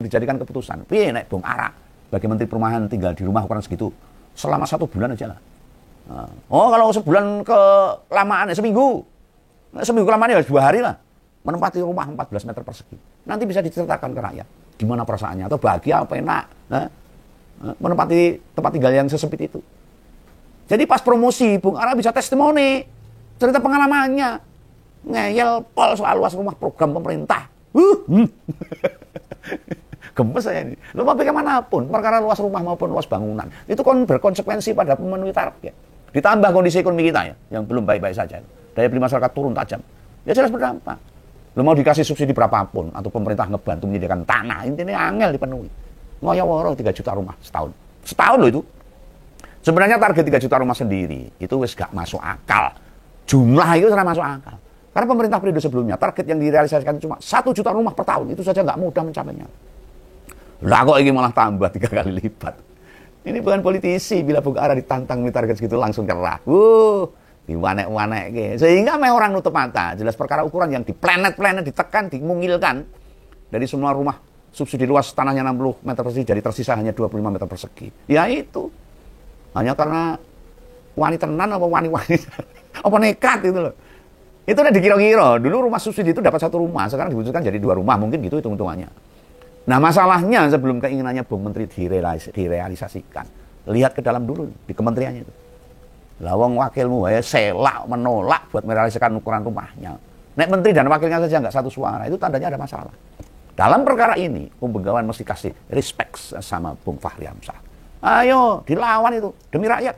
dijadikan keputusan. Piye nek Bung Ara bagi Menteri Perumahan tinggal di rumah ukuran segitu selama 1 bulan aja lah. Oh kalau sebulan kelamaan ya seminggu kelamaan ya 2 hari lah menempati rumah 14 meter persegi. Nanti bisa diceritakan ke rakyat gimana perasaannya, atau bahagia apa enak menempati tempat tinggal yang sesempit itu. Jadi pas promosi Bung Ara bisa testimoni cerita pengalamannya, ngeyel pol soal luas rumah program pemerintah. Gemes saya ini. Lu mau bagaimanapun, perkara luas rumah maupun luas bangunan, itu kan berkonsekuensi pada memenuhi target. Ditambah kondisi ekonomi kita ya, yang belum baik-baik saja. Daya beli masyarakat turun tajam. Ya jelas berdampak. Lu mau dikasih subsidi berapapun, atau pemerintah ngebantu menyediakan tanah, intinya angel dipenuhi. Ngoyo-woro 3 juta rumah setahun. Setahun loh itu. Sebenarnya target 3 juta rumah sendiri, itu wis gak masuk akal. Jumlah itu sudah masuk akal. Karena pemerintah periode sebelumnya, target yang direalisasikan cuma 1 juta rumah per tahun. Itu saja nggak mudah mencapainya. Lah kok ini malah tambah 3 kali lipat. Ini bukan politisi, bila Bung Ara ditantang target segitu langsung kerah. Diwanek-wanek. Sehingga orang nutup mata. Jelas perkara ukuran yang di planet-planet ditekan, dimungilkan. Dari semua rumah subsidi luas tanahnya 60 meter persegi, jadi tersisa hanya 25 meter persegi. Ya itu. Hanya karena wani tenan apa wani-wani. Apa nekat itu loh. Itu udah dikira-kira. Dulu rumah subsidi itu dapat 1 rumah, sekarang diwujudkan jadi 2 rumah, mungkin gitu hitung-hitungannya. Nah masalahnya sebelum keinginannya Bung Menteri direalisasikan, lihat ke dalam dulu di kementeriannya itu. Lawang wakilmu ya selak menolak buat merealisasikan ukuran rumahnya. Nek menteri dan wakilnya saja nggak satu suara, itu tandanya ada masalah. Dalam perkara ini, Begawan mesti kasih respect sama Bung Fahri Hamzah. Ayo dilawan itu demi rakyat.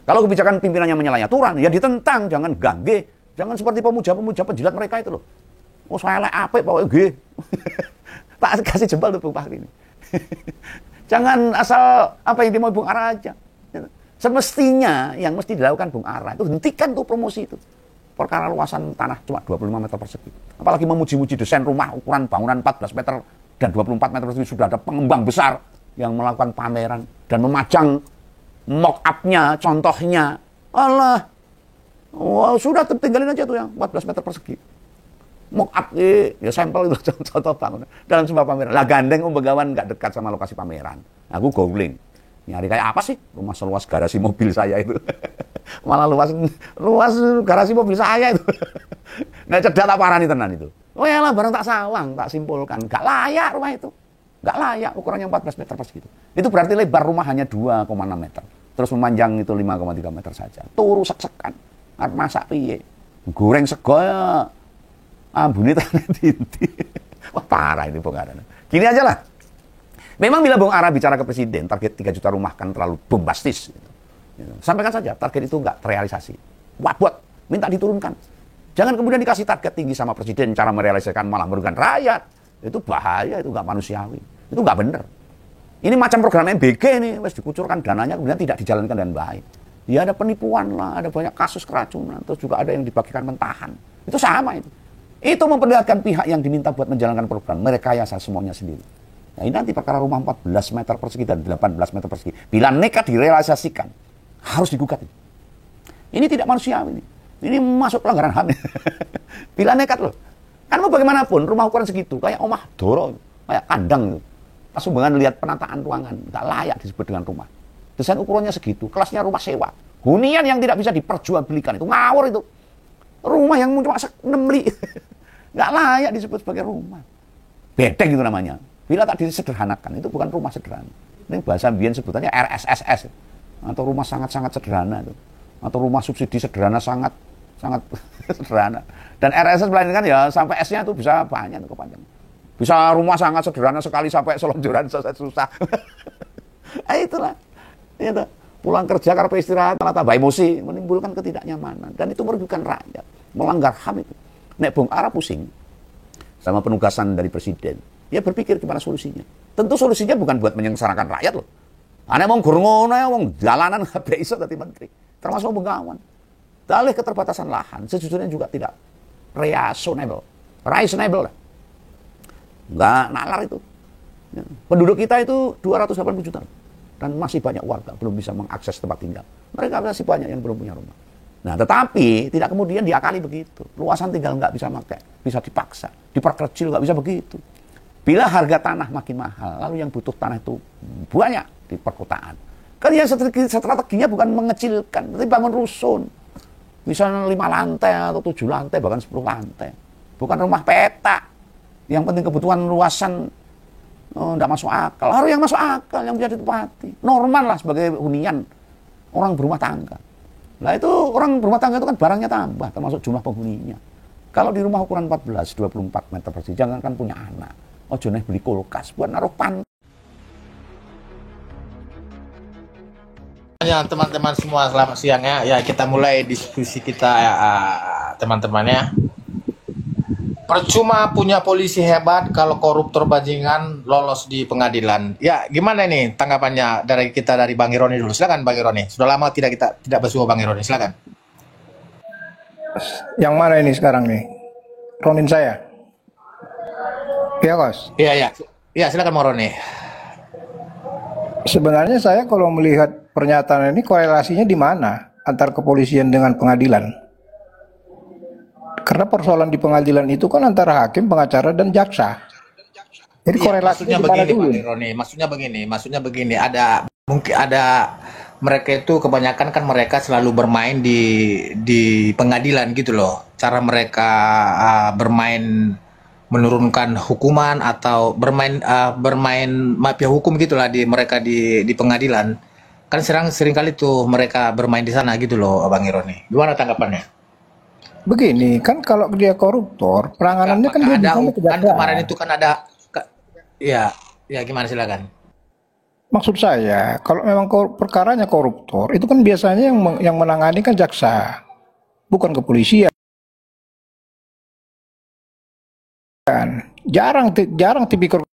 Kalau kebijakan pimpinannya menyalahi aturan, ya ditentang, jangan gangge. Jangan seperti pemuja-pemuja penjilat mereka itu loh. Oh saya lek apik pokoknya nggih. Tak kasih jempol tuh Bung Fahri ini. Jangan asal apa yang dimau Bung Ara aja. Semestinya yang mesti dilakukan Bung Ara itu hentikan tuh promosi itu. Perkara luasan tanah cuma 25 meter persegi. Apalagi memuji-muji desain rumah ukuran bangunan 14 meter dan 24 meter persegi, sudah ada pengembang besar yang melakukan pameran dan memajang mock-up-nya, contohnya. Allah. Wah, sudah tinggalin aja tuh yang 14 meter persegi. Mock-up ya sampel itu contoh bangunan dalam sebuah pameran. Lah gandeng Begawan nggak dekat sama lokasi pameran. Aku googling. Nyari kayak apa sih rumah seluas garasi mobil saya itu. Malah luas garasi mobil saya itu. Nah cedak tak parani tenan itu. Oh ya lah barang tak sawang, tak simpulkan. Gak layak rumah itu. Gak layak ukurannya 14 meter persegi itu. Itu berarti lebar rumah hanya 2,6 meter. Terus memanjang itu 5,3 meter saja. Turu sek-sekan. Arep masak piye? Goreng sego ya. Ambune tenan tinti. Wah parah ini Bung Ara. Gini aja lah. Memang bila Bung Ara bicara ke presiden, target 3 juta rumah kan terlalu bombastis. Gitu. Sampaikan saja, target itu nggak terrealisasi. Buat, minta diturunkan. Jangan kemudian dikasih target tinggi sama presiden, cara merealisasikan malah merugikan rakyat. Itu bahaya, itu nggak manusiawi. Itu nggak benar. Ini macam program MBG nih, wes dikucurkan dananya kemudian tidak dijalankan dengan baik. Ya ada penipuan lah, ada banyak kasus keracunan, terus juga ada yang dibagikan mentahan. Itu sama itu. Itu memperlihatkan pihak yang diminta buat menjalankan program, merekayasa semuanya sendiri. Nah ini nanti perkara rumah 14 meter persegi dan 18 meter persegi. Bila nekat direalisasikan, harus digugat. Ini tidak manusiawi. Ini masuk pelanggaran HAM. Bila nekat loh. Kan mau bagaimanapun, rumah ukuran segitu, kayak omah doro, kayak kandang itu. Pas sumbangan lihat penataan ruangan, nggak layak disebut dengan rumah. Desain ukurannya segitu, kelasnya rumah sewa. Hunian yang tidak bisa diperjualbelikan, itu ngawur itu. Rumah yang cuma 6 li. Nggak layak disebut sebagai rumah. Bedeng itu namanya. Bila tak disederhanakan, itu bukan rumah sederhana. Ini bahasa Bian sebutannya RSSS. Atau rumah sangat-sangat sederhana itu. Atau rumah subsidi sederhana sangat sederhana. Dan RSS melainkan ya sampai S-nya itu bisa banyak kepanjangan. Bisa rumah sangat sederhana sekali sampai selonjoran susah. Itulah. Itu. Pulang kerja karena istirahat malah tambah emosi, menimbulkan ketidaknyamanan. Dan itu merugikan rakyat. Melanggar HAM itu. Nek Bung Ara pusing sama penugasan dari presiden. Dia berpikir gimana solusinya. Tentu solusinya bukan buat menyengsarakan rakyat loh. Ane wong gur ngono ya wong jalanan kabeh iso dadi menteri. Termasuk Begawan. Dalih keterbatasan lahan sejujurnya juga tidak reasonable lah. Enggak nalar itu. Penduduk kita itu 280 juta. Dan masih banyak warga belum bisa mengakses tempat tinggal. Mereka masih banyak yang belum punya rumah. Nah tetapi tidak kemudian diakali begitu. Luasan tinggal nggak bisa pakai. Bisa dipaksa. Diperkecil nggak bisa begitu. Bila harga tanah makin mahal, lalu yang butuh tanah itu banyak di perkotaan. Kan ya strateginya bukan mengecilkan, tapi bangun rusun. Misalnya 5 lantai atau 7 lantai, bahkan 10 lantai. Bukan rumah petak. Yang penting kebutuhan luasan tidak masuk akal. Harus yang masuk akal, yang bisa ditempati. Normal lah sebagai hunian orang berumah tangga. Nah itu orang berumah tangga itu kan barangnya tambah, termasuk jumlah penghuninya. Kalau di rumah ukuran 14, 24 meter persegi, jangan kan punya anak. Ojo nih beli kulkas buat naruh pan. Ya, teman-teman semua, selamat siang ya. Ya, kita mulai diskusi kita teman-temannya. Percuma punya polisi hebat kalau koruptor bajingan lolos di pengadilan. Ya, gimana nih tanggapannya dari kita, dari Bang Ironi dulu. Silakan Bang Ironi. Sudah lama kita tidak bersua Bang Ironi. Silakan. Yang mana ini sekarang nih? Ronin saya. Iya, Kos. Iya, iya. Iya, silakan Bang Ironi. Sebenarnya saya kalau melihat pernyataan ini korelasinya di mana antar kepolisian dengan pengadilan? Karena persoalan di pengadilan itu kan antara hakim, pengacara, dan jaksa. Jadi Iya, korelasinya maksudnya di mana begini dulu? Bang Ironi. Maksudnya begini. Mungkin ada mereka itu kebanyakan kan mereka selalu bermain di pengadilan gitu loh. Cara mereka bermain menurunkan hukuman atau bermain mafia hukum gitulah di pengadilan. Kan sering kali tuh mereka bermain di sana gitu loh, Bang Ironi. Gimana tanggapannya? Begini, kan kalau dia koruptor, Nggak, penanganannya kan maka dia ada bisa ke kan kemarin kejaksaan. itu kan ada ya, ya gimana silakan. Maksud saya, kalau memang perkaranya koruptor, itu kan biasanya yang menangani kan jaksa, bukan kepolisian. Jarang tipikor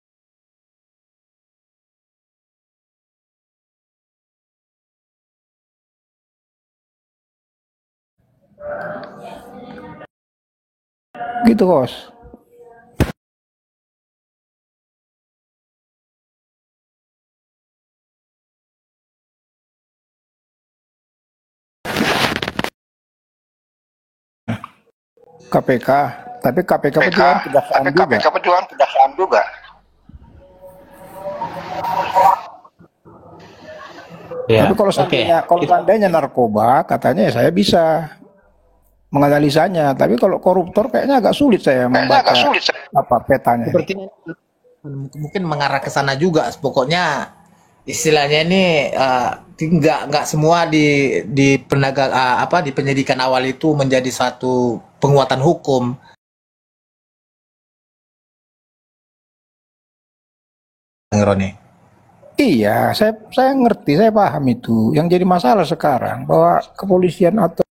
gitu, Kos. KPK, tapi KPK PK, pejuang kejaksaan tapi juga. KPK pejuang kejaksaan juga. Tapi Ya, kalau oke. seandainya narkoba, katanya ya saya bisa menganalisanya. Tapi kalau koruptor kayaknya agak sulit saya Kayaknya agak membaca sulit. apa petanya ini. Sepertinya mungkin mengarah ke sana juga. Pokoknya istilahnya ini nggak semua di penegak di penyidikan awal itu menjadi satu penguatan hukum. Bang Roni. Iya, saya ngerti, saya paham itu. Yang jadi masalah sekarang bahwa kepolisian atau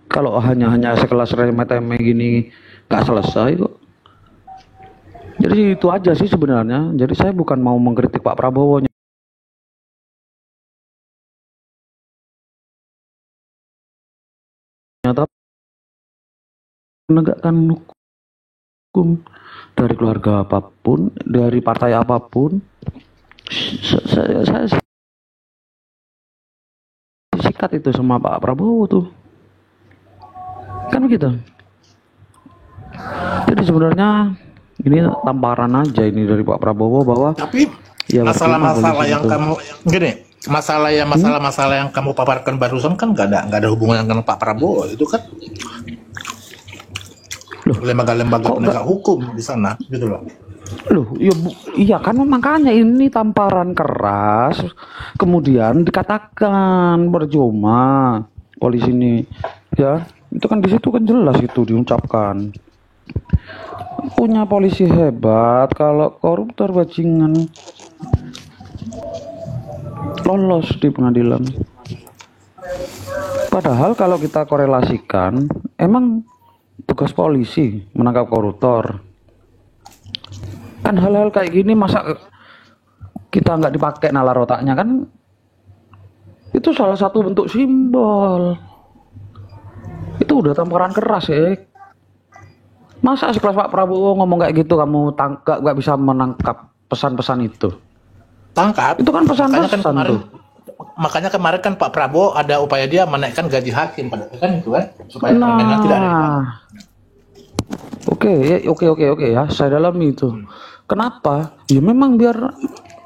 Kalau hanya sekelas remeh-temeh gini nggak selesai kok. Jadi itu aja sih sebenarnya. Jadi saya bukan mau mengkritik Pak Prabowo, tapi menegakkan hukum dari keluarga apapun, dari partai apapun. Saya sikat itu sama Pak Prabowo tuh. Kan begitu. Jadi sebenarnya ini tamparan aja ini dari Pak Prabowo bahwa Tapi ya masalah-masalah yang itu. kamu gini, masalah-masalah yang kamu paparkan barusan kan nggak ada hubungan dengan Pak Prabowo. Itu kan lembaga-lembaga penegak hukum di sana, gitu loh. Loh, iya kan makanya ini tamparan keras. Kemudian dikatakan percuma polisi ini, ya itu kan di situ kan jelas itu diucapkan. Punya polisi hebat, kalau koruptor bajingan lolos di pengadilan. Padahal kalau kita korelasikan, emang tugas polisi menangkap koruptor. Kan hal-hal kayak gini masa kita nggak dipakai nalar otaknya kan? Itu salah satu bentuk simbol. Itu udah tamparan keras ya. Masa sekelas Pak Prabowo ngomong kayak gitu kamu nggak bisa menangkap pesan-pesan itu? Tangkap. Itu kan pesan-pesan tuh. Makanya kemarin kan Pak Prabowo ada upaya dia menaikkan gaji hakim pada kan itu kan supaya permennya tidak ada. Oke ya, saya dalami itu. Kenapa? Ya memang biar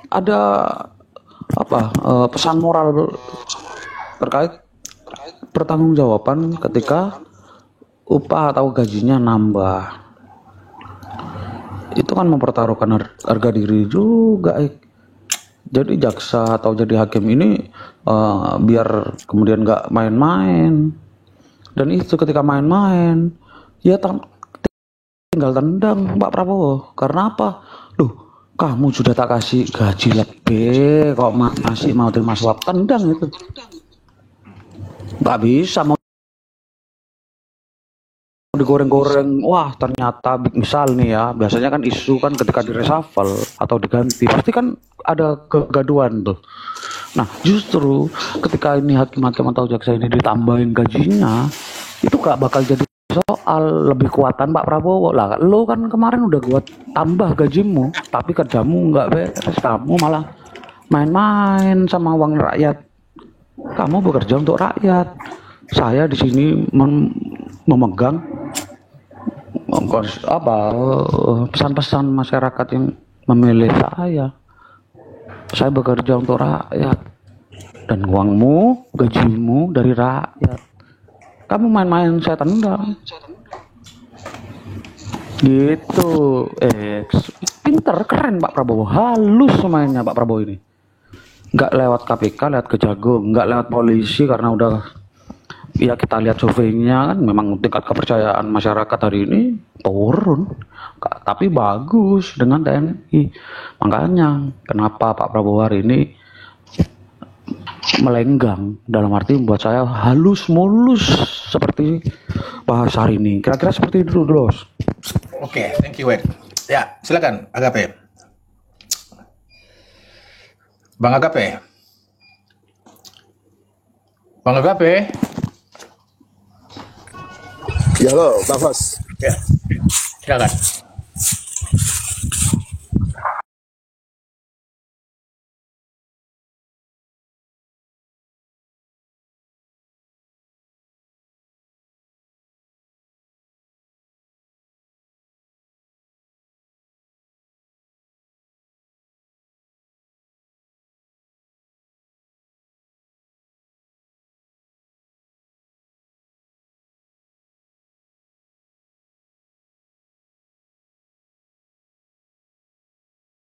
ada pesan moral terkait pertanggungjawaban ketika upah atau gajinya nambah. Itu kan mempertaruhkan harga diri juga. Jadi jaksa atau jadi hakim ini biar kemudian nggak main-main. Dan itu ketika main-main, ya tinggal tendang Pak Prabowo. Karena apa? Loh, kamu sudah tak kasih gaji lebih, kok masih mau terima suap, tendang itu. Nggak bisa mau digoreng-goreng. Wah, ternyata misal nih ya, biasanya kan isu kan ketika direshuffle atau diganti pasti kan ada kegaduhan tuh. Nah, justru ketika ini hakim-hakim atau jaksa ini ditambahin gajinya, itu gak bakal jadi soal lebih kuatan Pak Prabowo lah. Lo kan kemarin udah gua tambah gajimu, tapi kerjamu nggak beres, kamu malah main-main sama uang rakyat. Kamu bekerja untuk rakyat. Saya di sini memegang pesan-pesan masyarakat yang memilih saya. Saya bekerja untuk rakyat dan uangmu, gajimu dari rakyat. Kamu main-main saya tendang. Gitu. Pinter, keren Pak Prabowo. Halus mainnya Pak Prabowo ini. Nggak lewat KPK, lewat Kejagung, nggak lewat polisi karena udah ya kita lihat surveinya kan memang tingkat kepercayaan masyarakat hari ini turun, tapi bagus dengan TNI. Makanya kenapa Pak Prabowo hari ini melenggang, dalam arti membuat saya halus mulus seperti bahasa hari ini. Kira-kira seperti itu dulu. Oke, thank you, Wek. Ya, silakan Agape. Bang Agape. Bang Agape. Ya, halo, Bang Fos. Ya, silakan.